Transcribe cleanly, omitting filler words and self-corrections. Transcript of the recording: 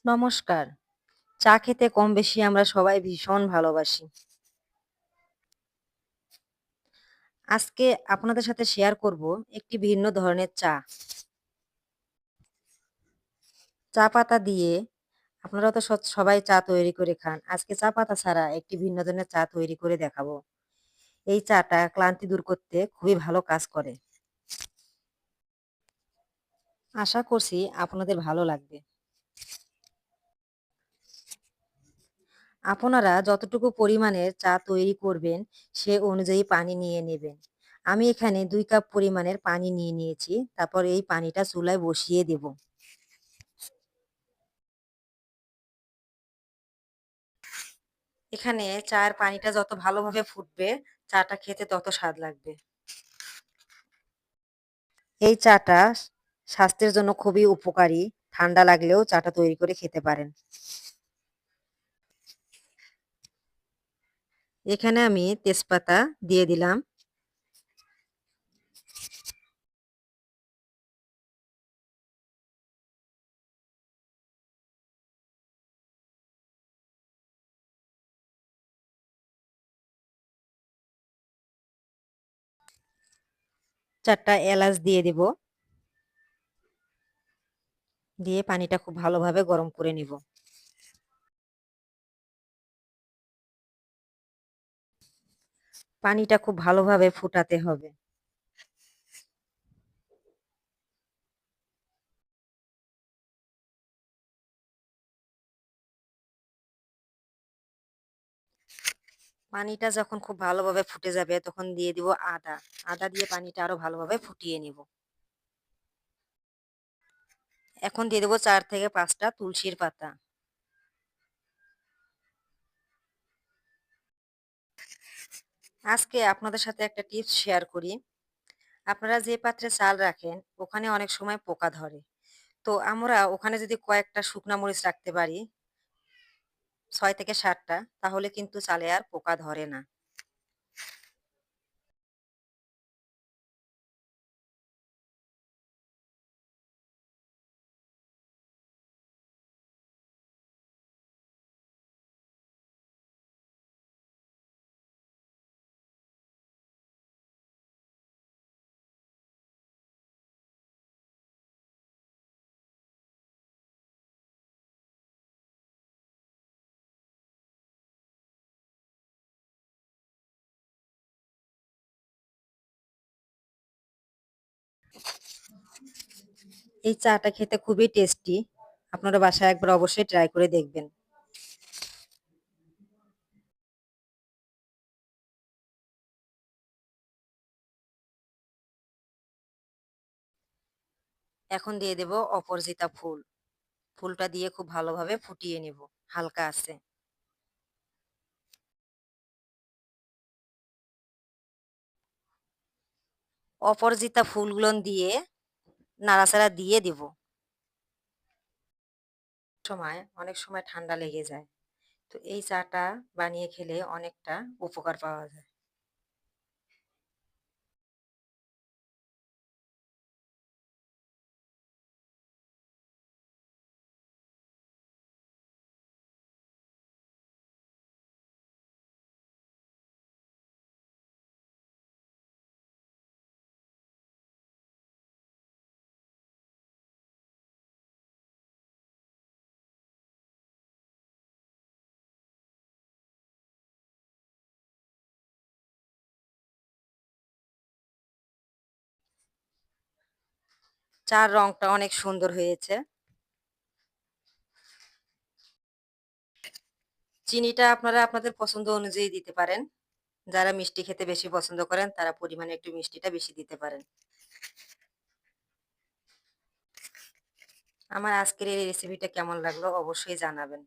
নমস্কার। চা খেতে কম বেশি আমরা সবাই ভীষণ ভালোবাসি। আজকে আপনাদের সাথে শেয়ার করব একটি ভিন্ন ধরনের চা। চা পাতা দিয়ে আপনারা তো সবাই চা তৈরি করে খান। আজকে চা পাতা ছাড়া একটি ভিন্ন ধরনের চা তৈরি করে দেখাবো। এই চাটা ক্লান্তি দূর করতে খুবই ভালো কাজ করে। আশা করছি আপনাদের ভালো লাগবে। আপনারা যতটুকু পরিমাণের চা তৈরি করবেন সে অনুযায়ী পানি নিয়ে নেবেন। আমি এখানে ২ কাপ পরিমাণের পানি নিয়ে নিয়েছি। তারপর এই পানিটা চুলায় বসিয়ে দেব। এখানে চায়ের পানিটা যত ভালোভাবে ফুটবে, চাটা খেতে তত স্বাদ লাগবে। এই চাটা স্বাস্থ্যের জন্য খুবই উপকারী। ঠান্ডা লাগলেও চাটা তৈরি করে খেতে পারেন। এখানে আমি তেজপাতা দিয়ে দিলাম। চারটা এলাচ দিয়ে দিব। দিয়ে পানিটা খুব ভালোভাবে গরম করে নিব। পানিটা খুব ভালোভাবে ফুটাতে হবে। পানিটা যখন খুব ভালোভাবে ফুটে যাবে তখন দিয়ে দিব আদা। আদা দিয়ে পানিটা আরো ভালোভাবে ফুটিয়ে নিব। এখন দিয়ে দেব ৪ থেকে ৫ টা তুলসীর পাতা। আজকে আপনাদের সাথে একটা টিপস শেয়ার করি। আপনারা যে পাত্রে চাল রাখেন ওখানে অনেক সময় পোকা ধরে। তো আমরা ওখানে যদি কয়েকটা শুকনা মরিচ রাখতে পারি ৬ থেকে ৭ টা তাহলে কিন্তু চালে আর পোকা ধরে না। এই চাটা খেতে খুবই টেস্টি। আপনারা বাসায় একবার অবশ্যই ট্রাই করে দেখবেন। এখন দিয়ে দেব অপরাজিতা ফুল। ফুলটা দিয়ে খুব ভালোভাবে ফুটিয়ে নিব হালকা আছে। অপরাজিতা ফুলগুলো দিয়ে নাড়াচাড়া দিয়ে দিব। অনেক সময় ঠান্ডা লেগে যায়। তো এই চাটা বানিয়ে খেলে অনেকটা উপকার পাওয়া যায়। চার রংটা অনেক সুন্দর হয়েছে। চিনিটা আপনারা আপনাদের পছন্দ অনুযায়ী দিতে পারেন। যারা মিষ্টি খেতে বেশি পছন্দ করেন তারা পরিমাণে একটু মিষ্টিটা বেশি দিতে পারেন। আমার আজকের এই রেসিপিটা কেমন লাগলো অবশ্যই জানাবেন।